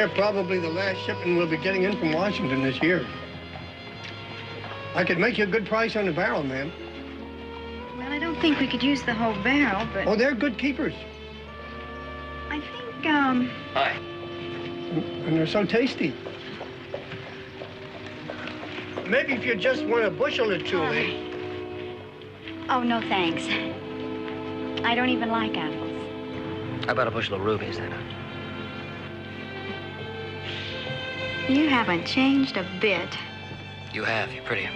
They're probably the last shipment we'll be getting in from Washington this year. I could make you a good price on the barrel, ma'am. Well, I don't think we could use the whole barrel, but... Oh, they're good keepers. I think, Hi. And they're so tasty. Maybe if you just want a bushel or two, lady. Oh, no, thanks. I don't even like apples. How about a bushel of rubies, then? You haven't changed a bit. You have. You're prettier.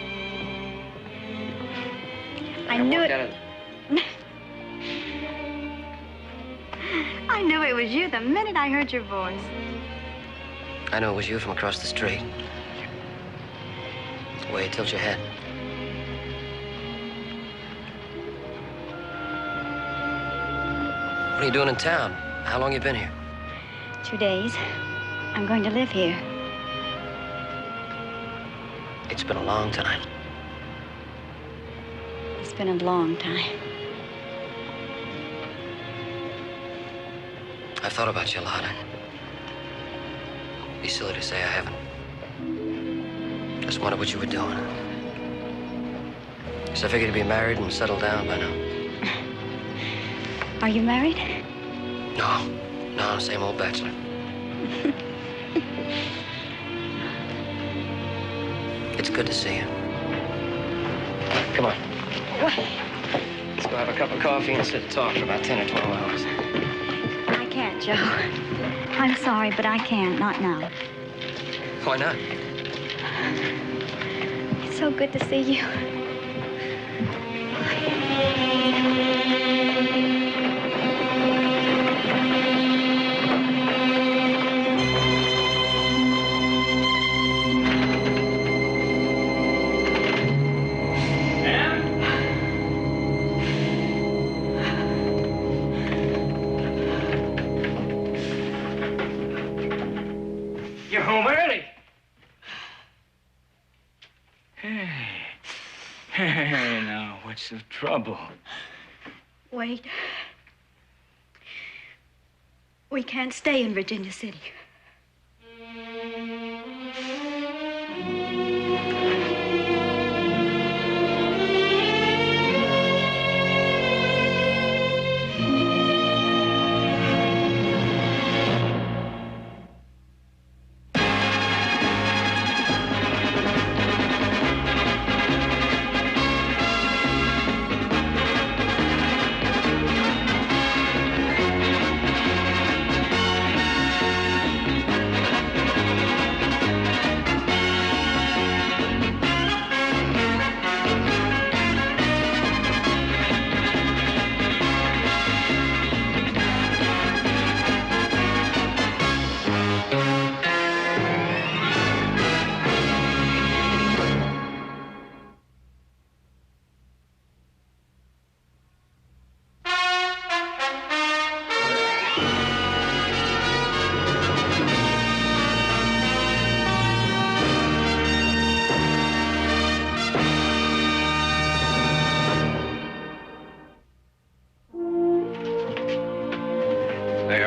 I knew it. I knew it was you the minute I heard your voice. I knew it was you from across the street. The way you tilt your head. What are you doing in town? How long you been here? 2 days. I'm going to live here. It's been a long time. It's been a long time. I've thought about you a lot. It'd be silly to say I haven't. Just wondered what you were doing. Guess I figured you'd be married and settled down by now. Are you married? No, I'm the same old bachelor. It's good to see you. Come on. What? Let's go have a cup of coffee and sit and talk for about 10 or 12 hours. I can't, Joe. I'm sorry, but I can't. Not now. Why not? It's so good to see you. You're home early. Hey, now, what's the trouble? Wait. We can't stay in Virginia City.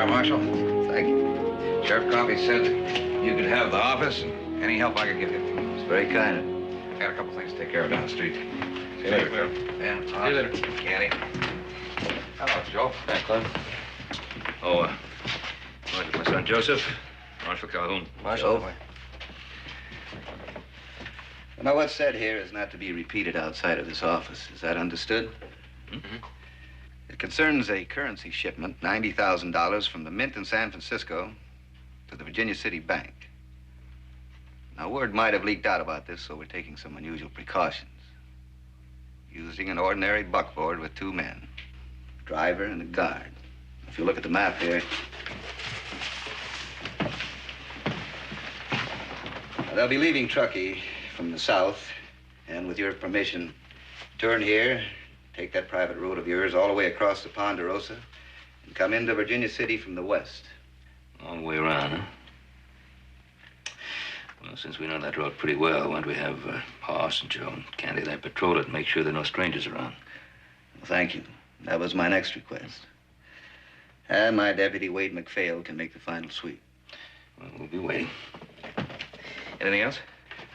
Marshal. Thank you. Sheriff Coffey said you could have the office and any help I could give you. It's very kind of you. I got a couple things to take care of down the street. See you later, Phil. Yeah, See you later. Candy. Hello, Joe. Hi, Clem. Oh, my son Joseph, Marshal Calhoun. Marshal. Now, what's said here is not to be repeated outside of this office. Is that understood? Mm-hmm. It concerns a currency shipment, $90,000 from the Mint in San Francisco to the Virginia City Bank. Now, word might have leaked out about this, so we're taking some unusual precautions. Using an ordinary buckboard with 2 men, a driver and a guard. If you look at the map here, they'll be leaving Truckee from the south, and with your permission, turn here, take that private road of yours all the way across the Ponderosa, and come into Virginia City from the west. Long way around, huh? Well, since we know that road pretty well, why don't we have Hoss and Joe and Candy there patrol it and make sure there are no strangers around? Well, thank you. That was my next request. And my deputy, Wade McPhail, can make the final sweep. Well, we'll be waiting. Anything else?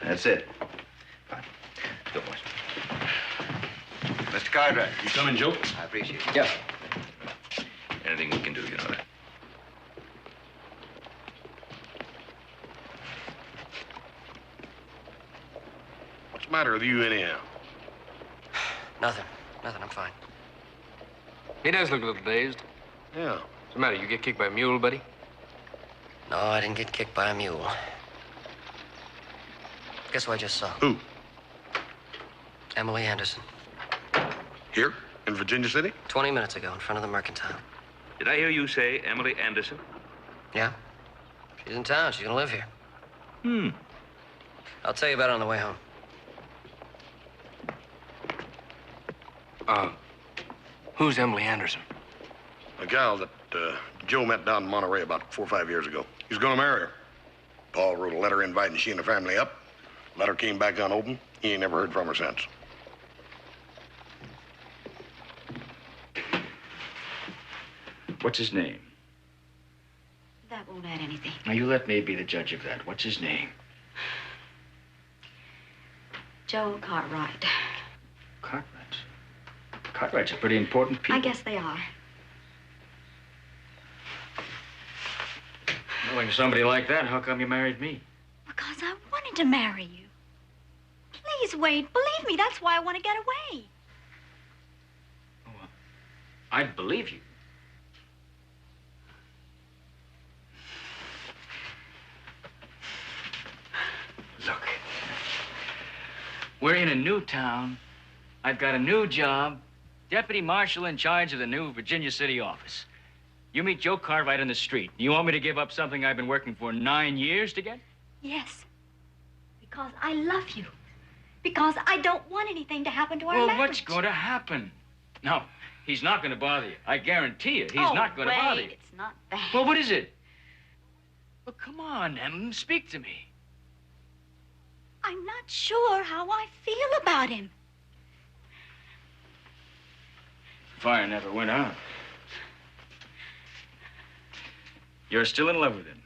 That's it. Fine. Go, boys. Mr. Cartwright. You coming, Joe? I appreciate it. Yeah. Anything we can do, you know that. What's the matter with you anyhow? Nothing. Nothing. I'm fine. He does look a little dazed. Yeah. What's the matter? You get kicked by a mule, buddy? No, I didn't get kicked by a mule. Guess who I just saw? Who? Emily Anderson. Here? In Virginia City? 20 minutes ago in front of the Mercantile. Did I hear you say Emily Anderson? Yeah? She's in town. She's gonna live here. Hmm. I'll tell you about it on the way home. Who's Emily Anderson? A gal that Joe met down in Monterey about 4 or 5 years ago. He was gonna marry her. Paul wrote a letter inviting she and her family up. Letter came back unopened. He ain't never heard from her since. What's his name? That won't add anything. Now, you let me be the judge of that. What's his name? Joe Cartwright. Cartwright. Cartwright's a pretty important people. I guess they are. Knowing somebody like that, how come you married me? Because I wanted to marry you. Please, Wade, believe me, that's why I want to get away. Oh, I'd believe you. Look, we're in a new town. I've got a new job. Deputy Marshal in charge of the new Virginia City office. You meet Joe Cartwright on the street. You want me to give up something I've been working for 9 years to get? Yes. Because I love you. Because I don't want anything to happen to our Well, marriage. what's going to happen? No, he's not going to bother you. I guarantee you, he's not going to bother you. It's not that. Well, what is it? Well, come on, Em, speak to me. I'm not sure how I feel about him. Fire never went out. You're still in love with him.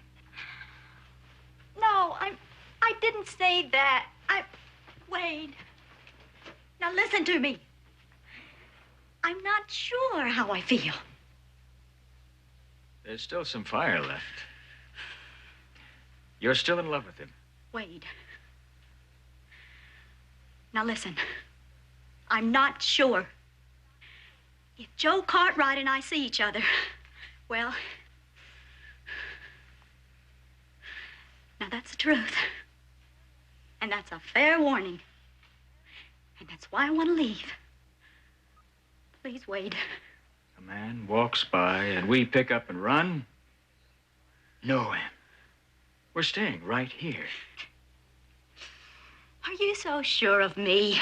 No, I didn't say that. Wade. Now listen to me. I'm not sure how I feel. There's still some fire left. You're still in love with him. Wade. Now listen. I'm not sure. If Joe Cartwright and I see each other, well, now that's the truth. And that's a fair warning. And that's why I want to leave. Please, Wade. A man walks by and we pick up and run. No, Em. We're staying right here. Are you so sure of me?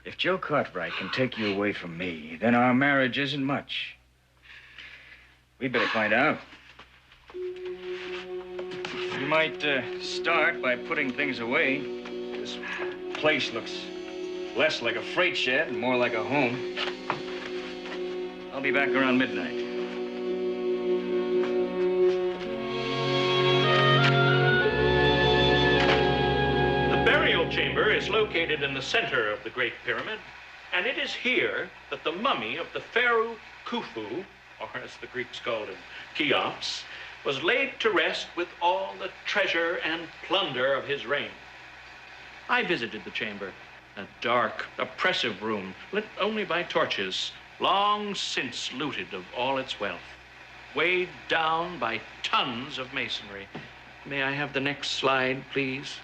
If Joe Cartwright can take you away from me, then our marriage isn't much. We'd better find out. We might start by putting things away. This place looks less like a freight shed and more like a home. I'll be back around midnight. The burial chamber is located in the center of the Great Pyramid, and it is here that the mummy of the Pharaoh Khufu, or as the Greeks called him, Cheops, was laid to rest with all the treasure and plunder of his reign. I visited the chamber, a dark, oppressive room, lit only by torches, long since looted of all its wealth, weighed down by tons of masonry. May I have the next slide, please?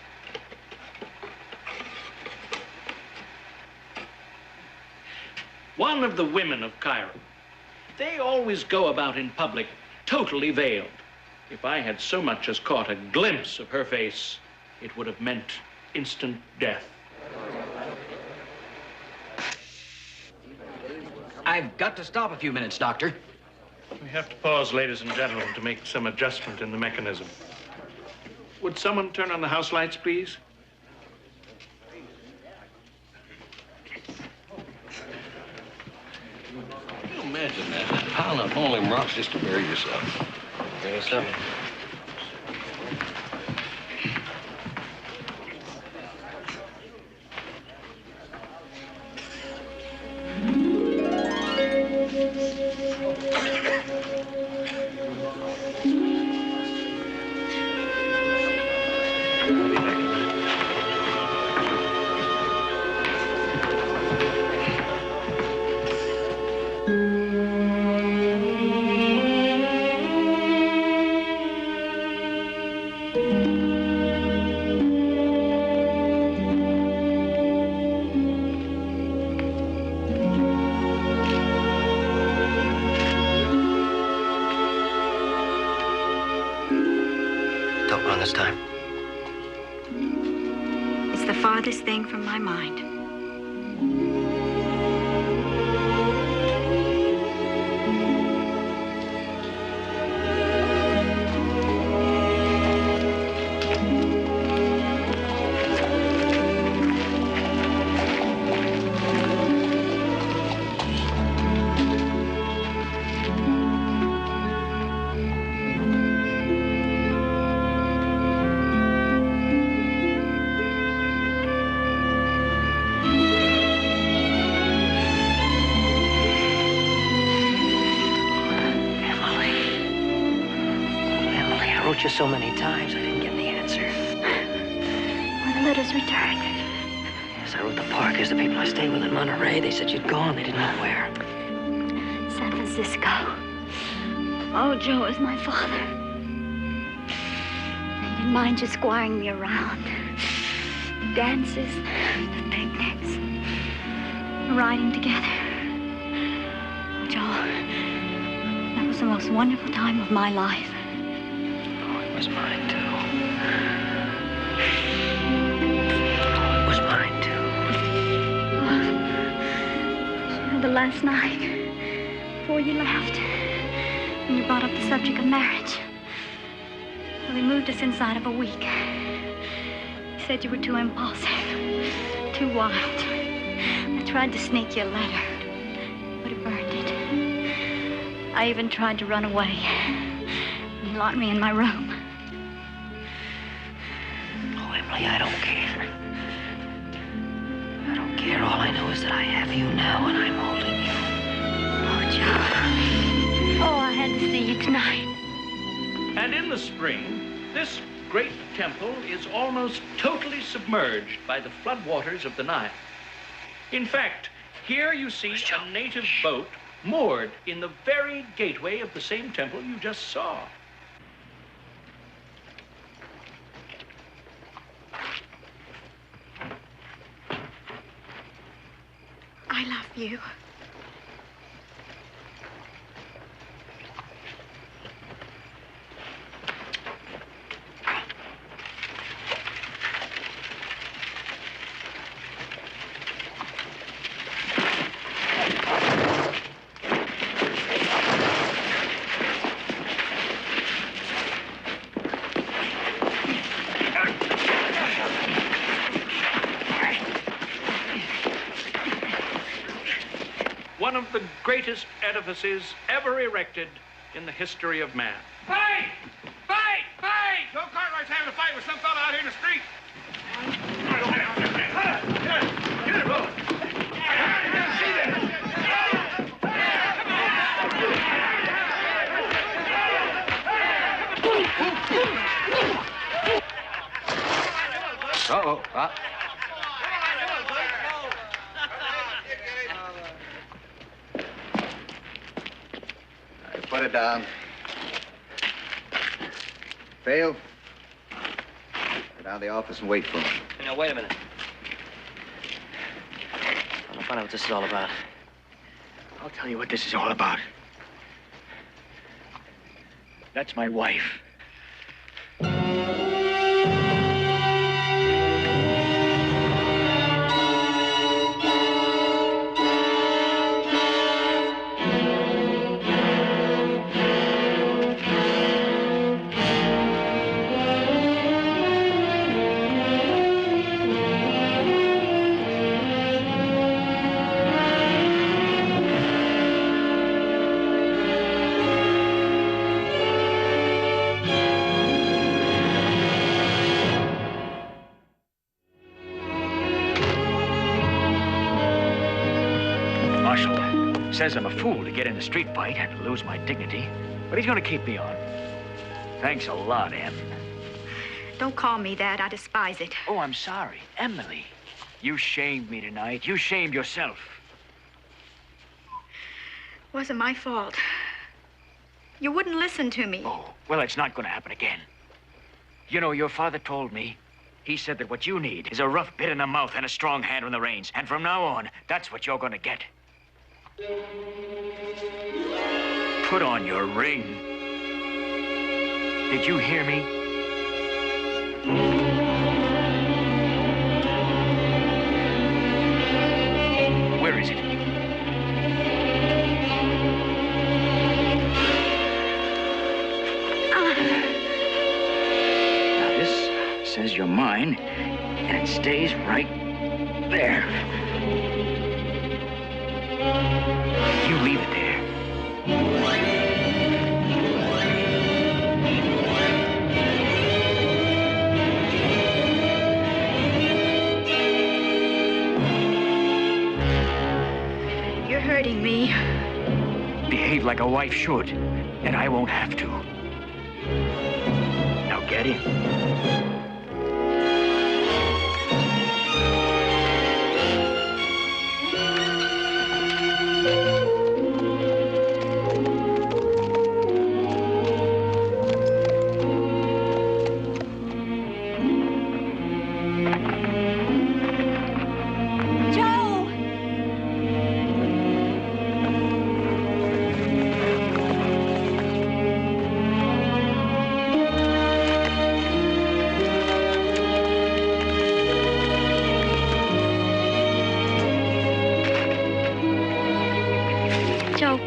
One of the women of Cairo. They always go about in public, totally veiled. If I had so much as caught a glimpse of her face, it would have meant instant death. I've got to stop a few minutes, Doctor. We have to pause, ladies and gentlemen, to make some adjustment in the mechanism. Would someone turn on the house lights, please? Can you imagine that? Piling up all them rocks just to bury yourself. Bring us up. this time? It's the farthest thing from my mind. You so many times, I didn't get any answer. When the letters returned. Yes, I wrote the Parkers, the people I stayed with in Monterey. They said you'd gone. They didn't know where. San Francisco. Oh, Joe is my father. He didn't mind just squiring me around. The dances, the picnics, the riding together. Oh, Joe, that was the most wonderful time of my life. It was mine, too. It was mine, too. The last night, before you left, when you brought up the subject of marriage. Well, he moved us inside of a week. He said you were too impulsive, too wild. I tried to sneak you a letter, but he burned it. I even tried to run away. He locked me in my room. I don't care. I don't care. All I know is that I have you now, and I'm holding you. Oh, Joe. Oh, I had to see you tonight. And in the spring, this great temple is almost totally submerged by the floodwaters of the Nile. In fact, here you see a native boat moored in the very gateway of the same temple you just saw. I love you. One of the greatest edifices ever erected in the history of man. Fight! Fight! Fight! Joe Cartwright's having a fight with some fella out here in the street. Uh-oh. Put it down. Fail. Go down to the office and wait for him. Now, wait a minute. I want to find out what this is all about. I'll tell you what this is all about. That's my wife. Says I'm a fool to get in a street fight and lose my dignity, but he's gonna keep me on. Thanks a lot, Em. Don't call me that. I despise it. Oh, I'm sorry. Emily, you shamed me tonight. You shamed yourself. Wasn't my fault. You wouldn't listen to me. Oh, well, it's not gonna happen again. You know, your father told me. He said that what you need is a rough bit in the mouth and a strong hand on the reins. And from now on, that's what you're gonna get. Put on your ring. Did you hear me? Where is it? Now, this says you're mine, and it stays right there. You leave it there. You're hurting me. Behave like a wife should, and I won't have to. Now get in.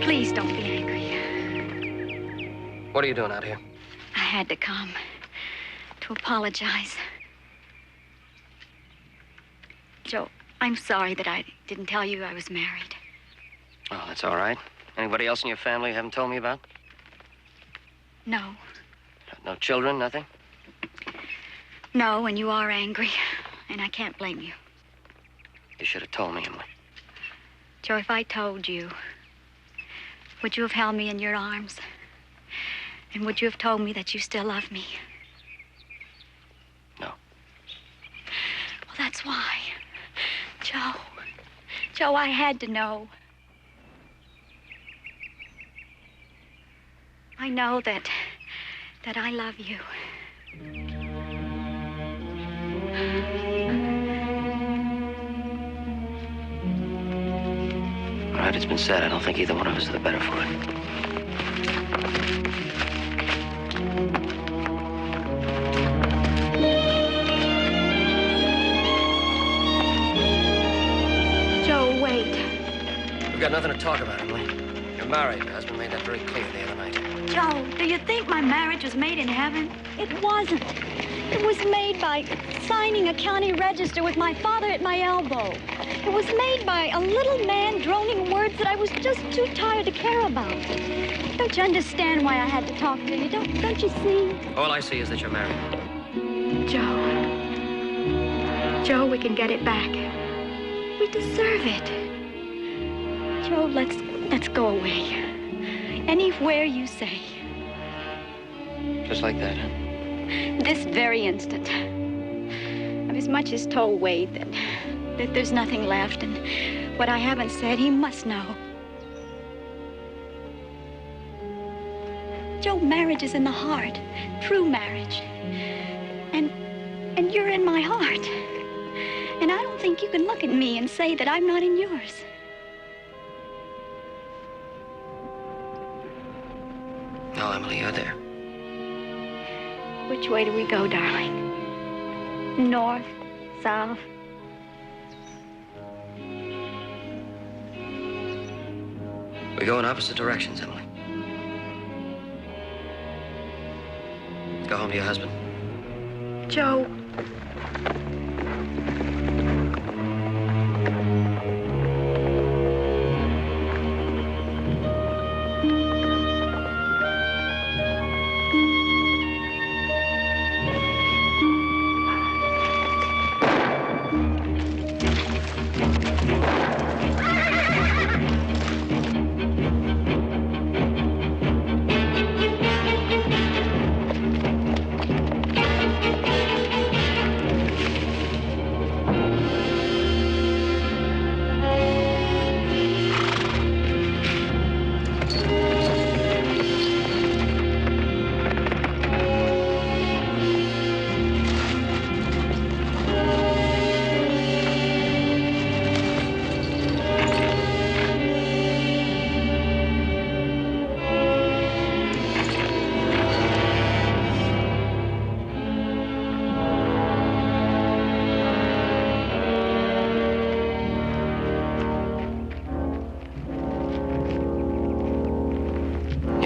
Please don't be angry. What are you doing out here? I had to come to apologize. Joe, I'm sorry that I didn't tell you I was married. Oh, that's all right. Anybody else in your family you haven't told me about? No. No children, nothing? No, and you are angry, and I can't blame you. You should have told me, Emily. Joe, if I told you, would you have held me in your arms? And would you have told me that you still love me? No. Well, that's why. Joe. Joe, I had to know. I know that I love you. All right, it's been said. I don't think either one of us are the better for it. Joe, wait. We've got nothing to talk about, Emily. You're married. Your husband made that very clear the other night. Joe, do you think my marriage was made in heaven? It wasn't. It was made by signing a county register with my father at my elbow. It was made by a little man droning words that I was just too tired to care about. Don't you understand why I had to talk to you? Don't you see? All I see is that you're married. Joe. Joe, we can get it back. We deserve it. Joe, let's go away. Anywhere you say. Just like that, huh? This very instant. I've as much as told Wade that there's nothing left, and what I haven't said, he must know. Joe, marriage is in the heart. True marriage. And you're in my heart. And I don't think you can look at me and say that I'm not in yours. No, Emily, you're there. Which way do we go, darling? North, south? We go in opposite directions, Emily. Go home to your husband. Joe.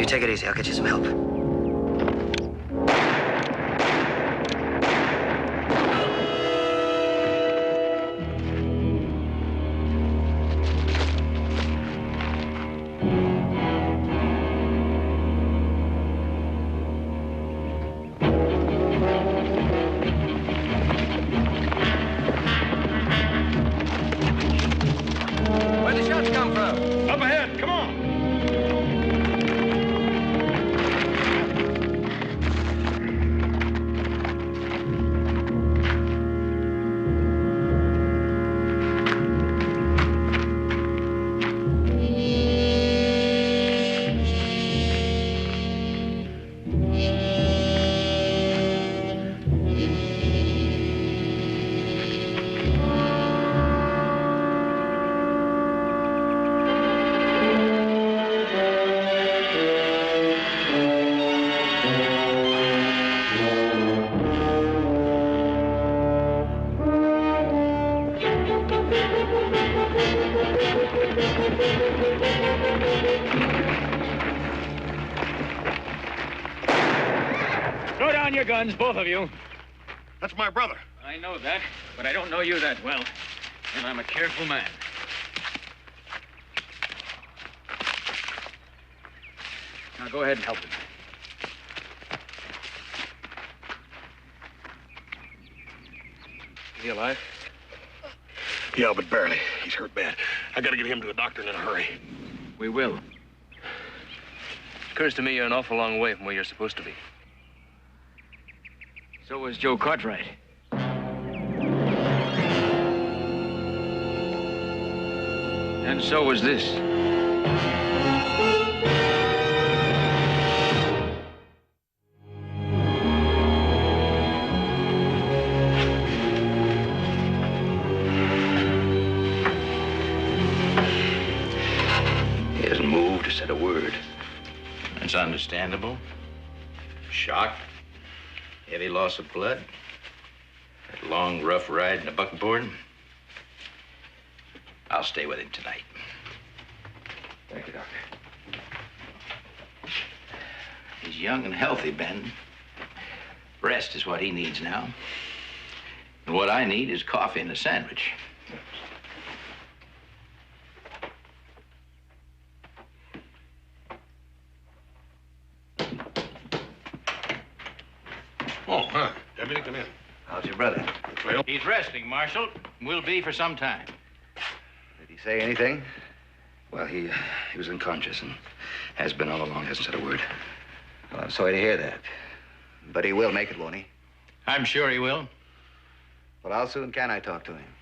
take it easy. I'll get you some help. Where'd the shots come from? Up ahead, come on. Throw down your guns, both of you. That's my brother. I know that, but I don't know you that well. And I'm a careful man. Now go ahead and help him. Is he alive? Yeah, but barely. He's hurt bad. I gotta get him to a doctor in a hurry. We will. Occurs to me you're an awful long way from where you're supposed to be. So was Joe Cartwright. And so was this. He hasn't moved or said a word. It's understandable. Shock. Heavy loss of blood. That long, rough ride in a buckboard. I'll stay with him tonight. Thank you, Doctor. He's young and healthy, Ben. Rest is what he needs now. And what I need is coffee and a sandwich. Oh, huh. Deputy, come in. How's your brother? Well, He's resting, Marshal. Will be for some time. Did he say anything? Well, he was unconscious and has been all along. Hasn't said a word. Well, I'm sorry to hear that. But he will make it, won't he? I'm sure he will. Well, how soon can I talk to him?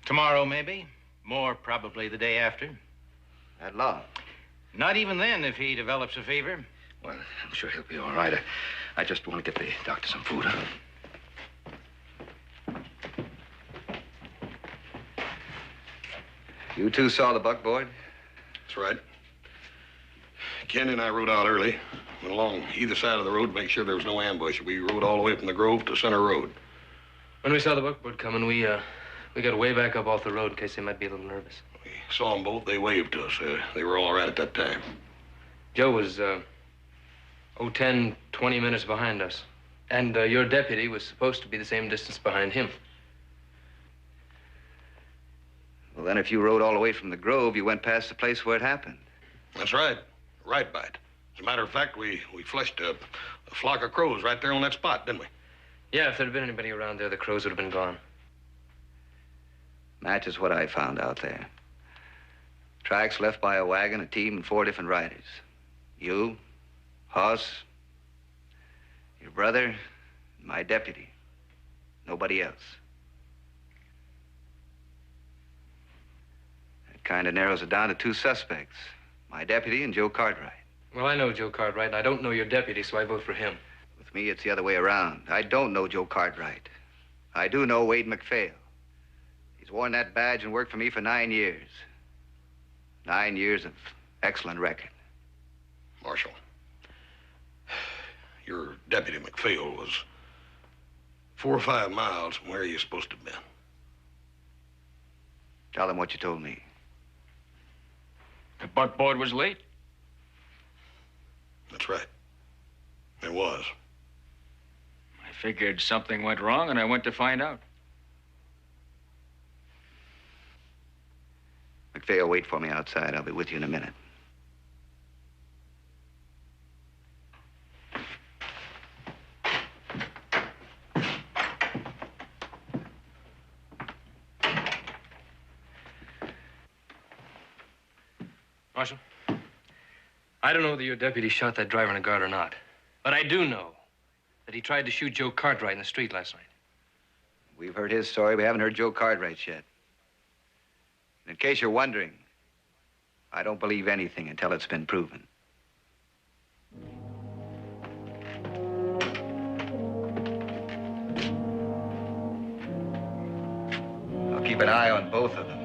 Tomorrow, maybe. More probably the day after. That long? Not even then if he develops a fever. Well, I'm sure he'll be all right. I just want to get the doctor some food. You two saw the buckboard? that's right. Ken and I rode out early. Went along either side of the road to make sure there was no ambush. We rode all the way from the Grove to Center Road. When we saw the buckboard coming, we got way back up off the road in case they might be a little nervous. We saw them both. They waved to us. They were all right at that time. Joe was, 10, 20 minutes behind us. And your deputy was supposed to be the same distance behind him. Well, then if you rode all the way from the Grove, you went past the place where it happened. That's right. Right by it. As a matter of fact, we flushed a flock of crows right there on that spot, didn't we? Yeah, if there'd been anybody around there, the crows would have been gone. Matches what I found out there. Tracks left by a wagon, a team, and 4 different riders. You, Hoss, your brother, and my deputy. Nobody else. That kind of narrows it down to 2 suspects. My deputy and Joe Cartwright. Well, I know Joe Cartwright, and I don't know your deputy, so I vote for him. With me, it's the other way around. I don't know Joe Cartwright. I do know Wade McPhail. He's worn that badge and worked for me for 9 years. 9 years of excellent record. Marshal, your deputy McPhail was 4 or 5 miles from where you're supposed to have been. Tell him what you told me. The buckboard was late? That's right. It was. I figured something went wrong, and I went to find out. McPhail, wait for me outside. I'll be with you in a minute. Marshal, I don't know whether your deputy shot that driver in the guard or not, but I do know that he tried to shoot Joe Cartwright in the street last night. We've heard his story. We haven't heard Joe Cartwright's yet. And in case you're wondering, I don't believe anything until it's been proven. I'll keep an eye on both of them.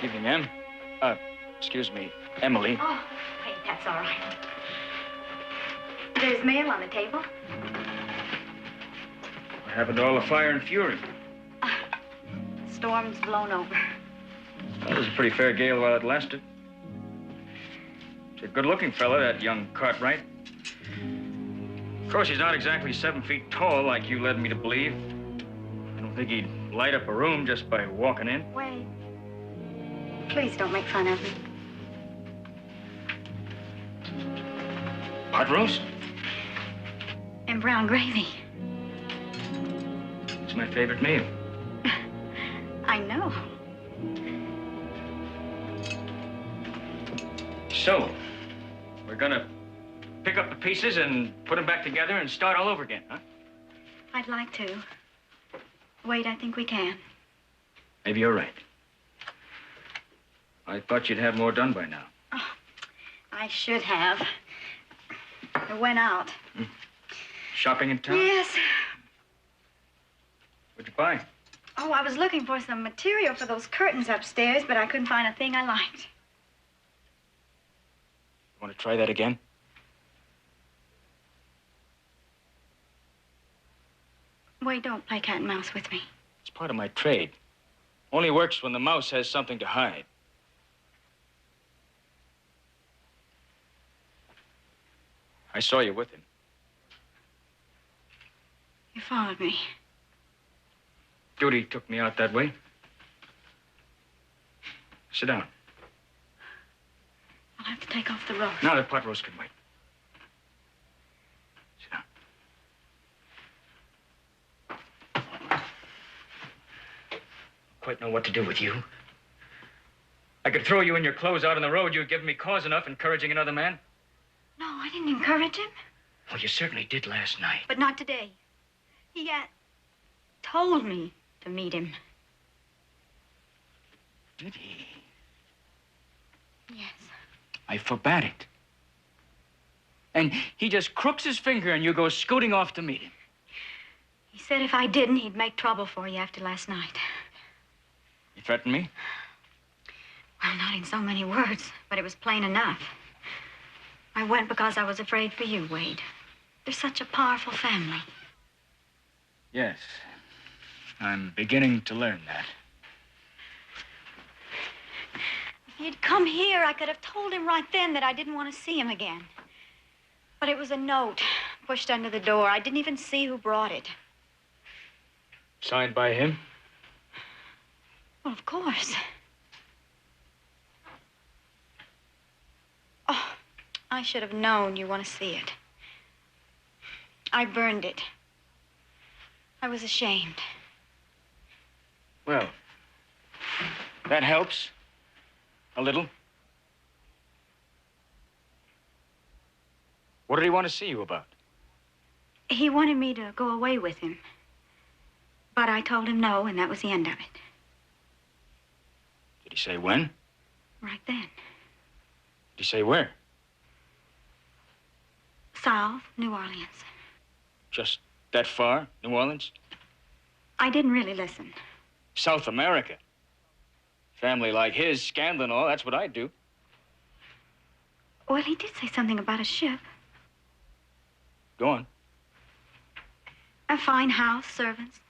Evening, ma'am. Excuse me, Emily. Oh, hey, that's all right. There's mail on the table. What happened to all the fire and fury? Storm's blown over. Well, it was a pretty fair gale while it lasted. He's a good-looking fella, that young Cartwright. Of course, he's not exactly 7 feet tall like you led me to believe. I don't think he'd light up a room just by walking in. Wait. Please don't make fun of me. Pot roast? And brown gravy. It's my favorite meal. I know. So, we're gonna pick up the pieces and put them back together and start all over again, huh? I'd like to. Wait, I think we can. Maybe you're right. I thought you'd have more done by now. Oh, I should have. I went out. Shopping in town? Yes. What'd you buy? Oh, I was looking for some material for those curtains upstairs, but I couldn't find a thing I liked. Want to try that again? Wait, don't play cat and mouse with me. It's part of my trade. Only works when the mouse has something to hide. I saw you with him. You followed me. Duty took me out that way. Sit down. I'll have to take off the roast. No, the pot roast can wait. Sit down. Quite know what to do with you. I could throw you and your clothes out on the road. You'd given me cause enough encouraging another man. No, I didn't encourage him. Well, you certainly did last night. But not today. He told me to meet him. Did he? Yes. I forbade it. And he just crooks his finger and you go scooting off to meet him. He said if I didn't, he'd make trouble for you after last night. You threatened me? Well, not in so many words, but it was plain enough. I went because I was afraid for you, Wade. They're such a powerful family. Yes. I'm beginning to learn that. If he'd come here, I could have told him right then that I didn't want to see him again. But it was a note pushed under the door. I didn't even see who brought it. Signed by him? Well, of course. Oh, I should have known you want to see it. I burned it. I was ashamed. Well, that helps. A little. What did he want to see you about? He wanted me to go away with him. But I told him no, and that was the end of it. Did he say when? Right then. Did he say where? South, New Orleans. Just that far? New Orleans? I didn't really listen. South America. Family like his, scandal and all, that's what I'd do. Well, he did say something about a ship. Go on. A fine house, servants.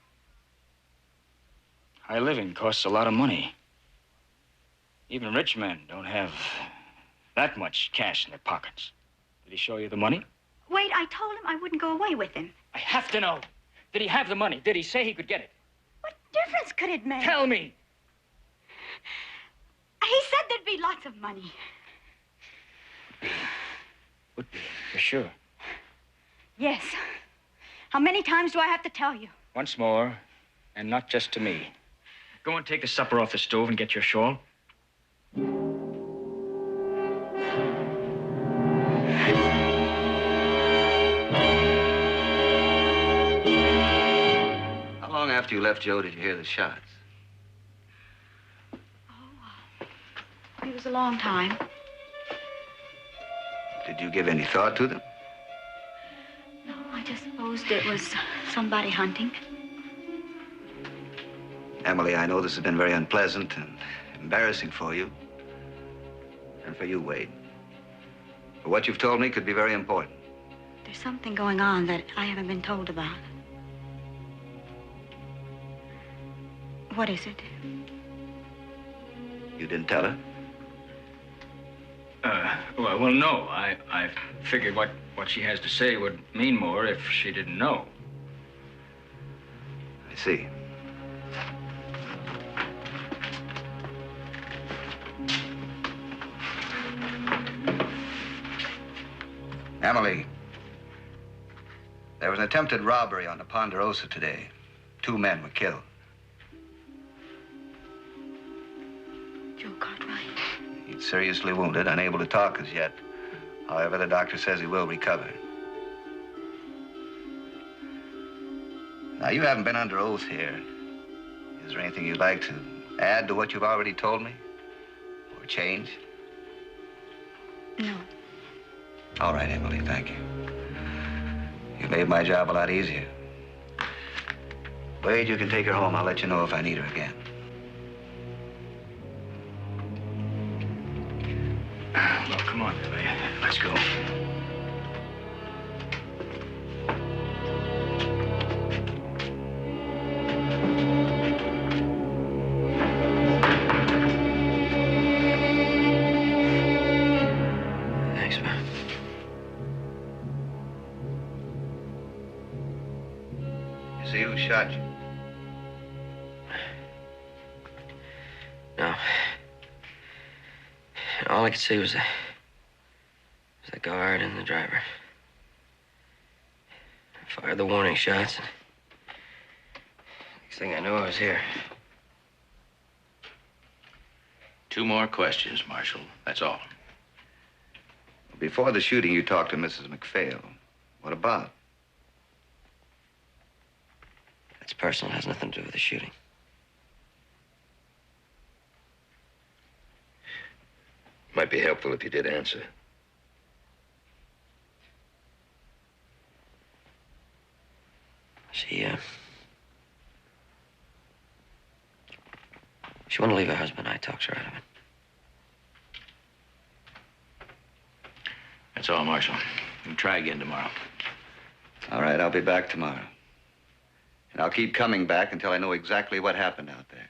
High living costs a lot of money. Even rich men don't have that much cash in their pockets. Did he show you the money? Wait, I told him I wouldn't go away with him. I have to know. Did he have the money? Did he say he could get it? What difference could it make? Tell me. He said there'd be lots of money. Would be, for sure. Yes. How many times do I have to tell you? Once more, and not just to me. Go and take the supper off the stove and get your shawl. How long after you left Joe did you hear the shots? It was a long time. Did you give any thought to them? No, I just supposed it was somebody hunting. Emily, I know this has been very unpleasant and embarrassing for you. And for you, Wade. But what you've told me could be very important. There's something going on that I haven't been told about. What is it? You didn't tell her? Well, no. I figured what she has to say would mean more if she didn't know. I see. Emily, there was an attempted robbery on the Ponderosa today. 2 men were killed. Joe Cartwright. He's seriously wounded, unable to talk as yet. However, the doctor says he will recover. Now, you haven't been under oath here. Is there anything you'd like to add to what you've already told me? Or change? No. All right, Emily, thank you. You made my job a lot easier. Wade, you can take her home. I'll let you know if I need her again. Well, come on, Billy. Let's go. Thanks, man. You see who shot you? No. All I could see was the guard and the driver. I fired the warning shots. Next thing I knew, I was here. 2 more questions, Marshal. That's all. Before the shooting, you talked to Mrs. McPhail. What about? It's personal. It has nothing to do with the shooting. Might be helpful if you did answer. She wanted to leave her husband. I talked her out of it. That's all, Marshal. You can try again tomorrow. All right, I'll be back tomorrow. And I'll keep coming back until I know exactly what happened out there.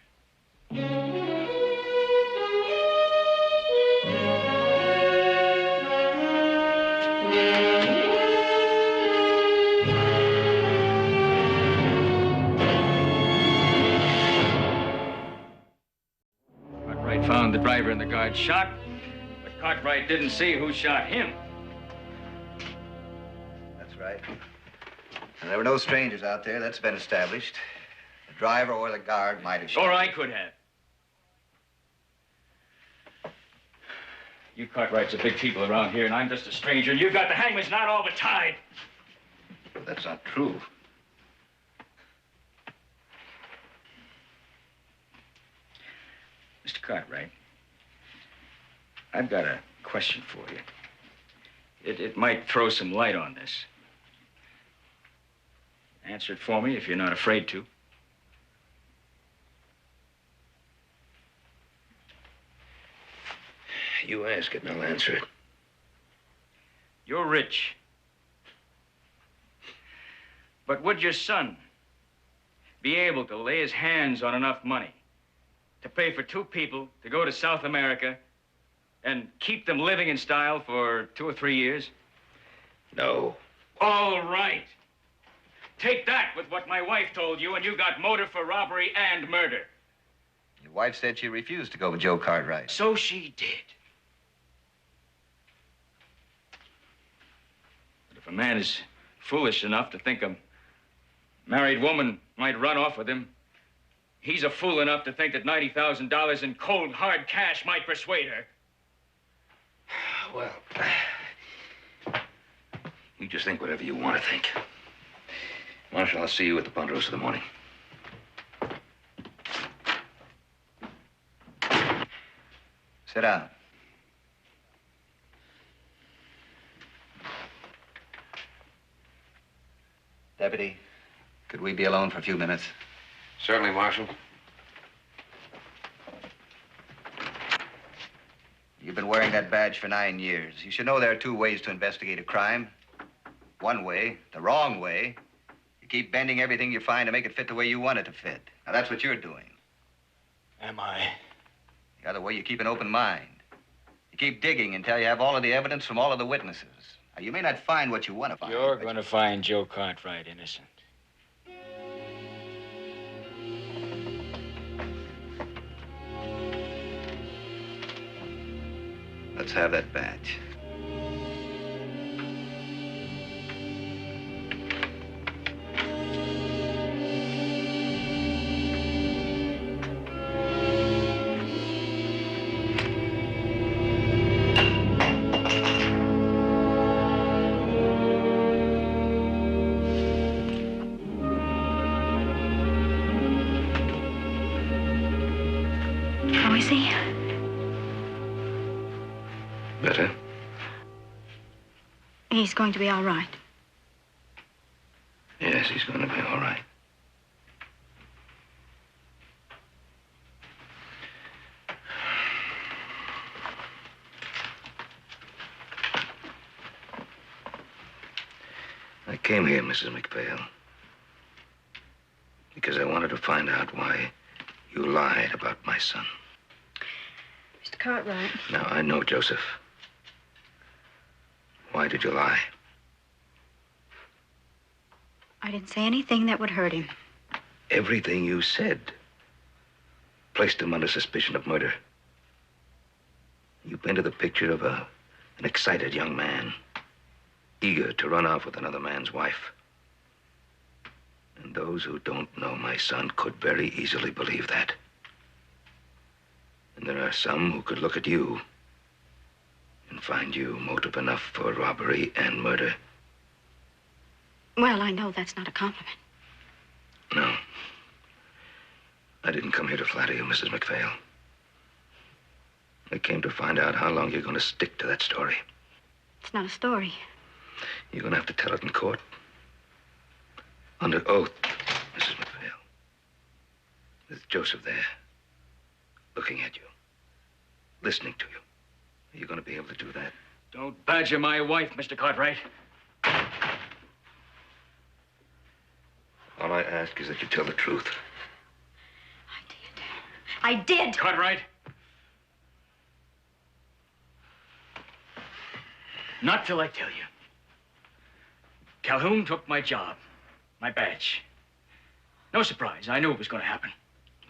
Cartwright found the driver and the guard shot, but Cartwright didn't see who shot him. That's right. And there were no strangers out there. That's been established. The driver or the guard might have shot. Or I could have. You Cartwrights are big people around here, and I'm just a stranger, and you've got the hangman's knot all but tied. That's not true. Mr. Cartwright, I've got a question for you. It might throw some light on this. Answer it for me if you're not afraid to. You ask it and I'll answer it. You're rich. But would your son be able to lay his hands on enough money to pay for 2 people to go to South America and keep them living in style for 2 or 3 years? No. All right. Take that with what my wife told you, and you got motive for robbery and murder. Your wife said she refused to go with Joe Cartwright. So she did. But if a man is foolish enough to think a married woman might run off with him, he's a fool enough to think that $90,000 in cold, hard cash might persuade her. Well, you just think whatever you want to think. Marshal, I'll see you at the Ponderosa in the morning. Sit down. Deputy, could we be alone for a few minutes? Certainly, Marshal. You've been wearing that badge for 9 years. You should know there are 2 ways to investigate a crime. One way, the wrong way, you keep bending everything you find to make it fit the way you want it to fit. Now, that's what you're doing. Am I? The other way, you keep an open mind. You keep digging until you have all of the evidence from all of the witnesses. Now, you may not find what you want to find. You're going to find Joe Cartwright innocent. Let's have that badge. How is he? Better? He's going to be all right. Yes, he's going to be all right. I came here, Mrs. McPhail, because I wanted to find out why you lied about my son. Mr. Cartwright. Now, I know, Joseph. Why did you lie? I didn't say anything that would hurt him. Everything you said placed him under suspicion of murder. You painted the picture of an excited young man, eager to run off with another man's wife. And those who don't know my son could very easily believe that. And there are some who could look at you and find you motive enough for robbery and murder. Well, I know that's not a compliment. No. I didn't come here to flatter you, Mrs. McPhail. I came to find out how long you're going to stick to that story. It's not a story. You're going to have to tell it in court. Under oath, Mrs. McPhail. With Joseph there, looking at you, listening to you. Are you going to be able to do that? Don't badger my wife, Mr. Cartwright. All I ask is that you tell the truth. I did. Cartwright. Not till I tell you. Calhoun took my job, my badge. No surprise. I knew it was going to happen.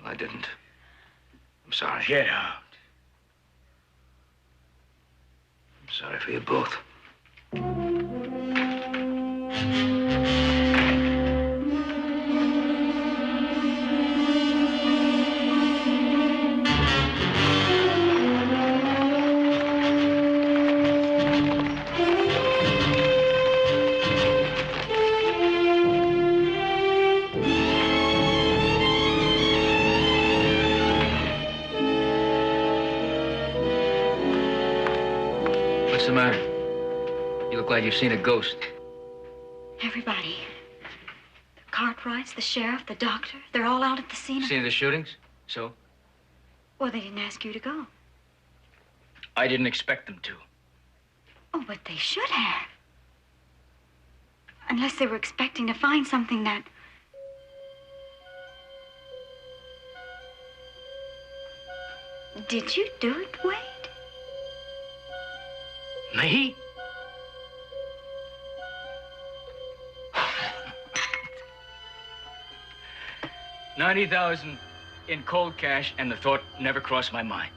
Well, I didn't. I'm sorry. Get out. I'm sorry for you both. What's the matter? You look like you've seen a ghost. Everybody. The Cartwrights, the sheriff, the doctor, they're all out at the scene. Seen the shootings? So? Well, they didn't ask you to go. I didn't expect them to. Oh, but they should have. Unless they were expecting to find something that... Did you do it, Wade? Me? $90,000 in cold cash, and the thought never crossed my mind.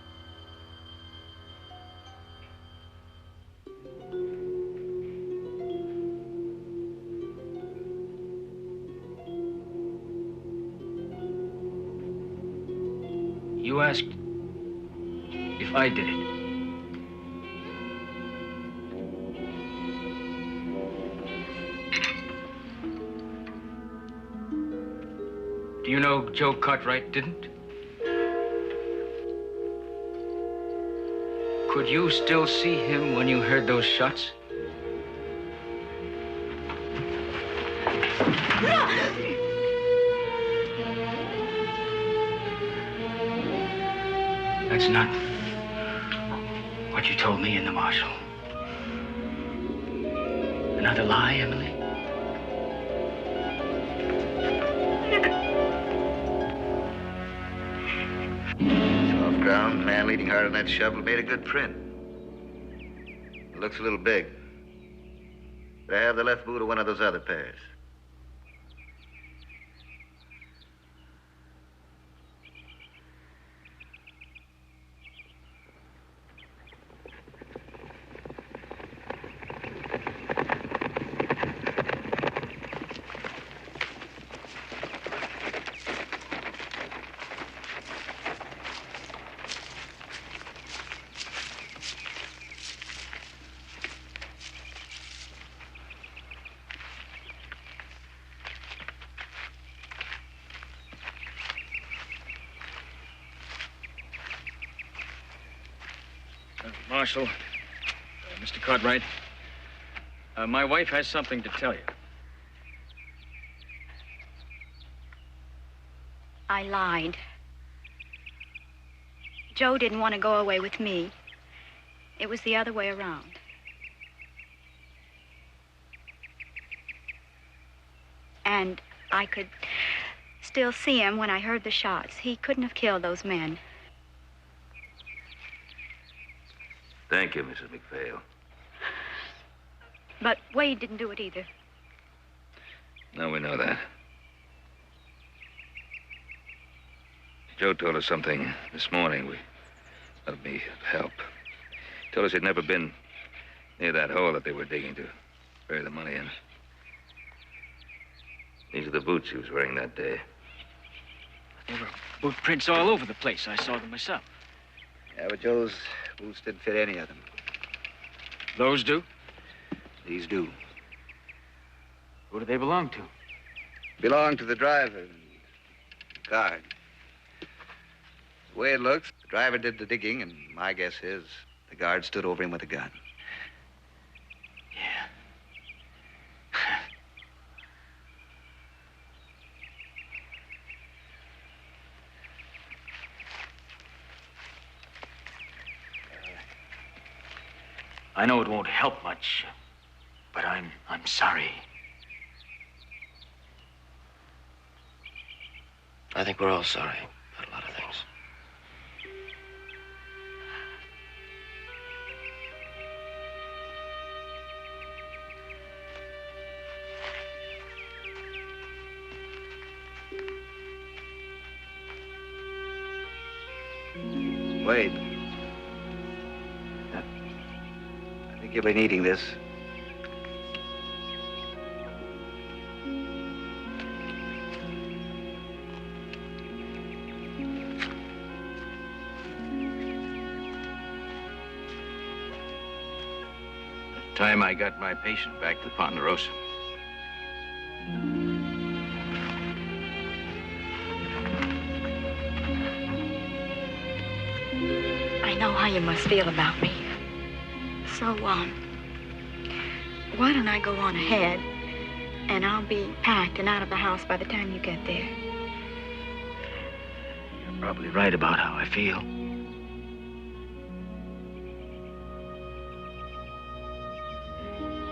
You asked if I did it. Do you know Joe Cartwright didn't? Could you still see him when you heard those shots? That's not what you told me in the marshal. Another lie, Emily? Soft ground, man leading hard on that shovel made a good print. It looks a little big. But I have the left boot of one of those other pairs. Marshal, Mr. Cartwright, my wife has something to tell you. I lied. Joe didn't want to go away with me. It was the other way around. And I could still see him when I heard the shots. He couldn't have killed those men. Thank you, Mrs. McPhail. But Wade didn't do it either. Now we know that. Joe told us something this morning. We let me help. Told us he'd never been near that hole that they were digging to bury the money in. These are the boots he was wearing that day. There were boot prints all over the place. I saw them myself. Yeah, but Joe's boots didn't fit any of them. Those do? These do. Who do they belong to? Belong to the driver and the guard. The way it looks, the driver did the digging, and my guess is the guard stood over him with a gun. Yeah. I know it won't help much, but I'm sorry. I think we're all sorry about a lot of things. Wade. I think you'll be needing this. Time I got my patient back to Ponderosa. I know how you must feel about me. So, why don't I go on ahead, and I'll be packed and out of the house by the time you get there. You're probably right about how I feel.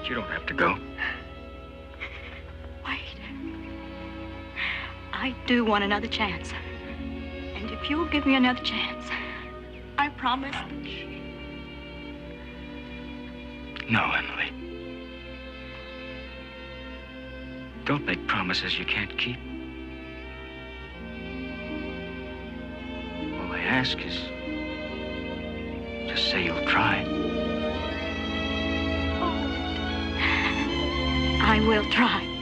You don't have to go. Wait. I do want another chance. And if you'll give me another chance, I promise. No, Emily. Don't make promises you can't keep. All I ask is just say you'll try. I will try.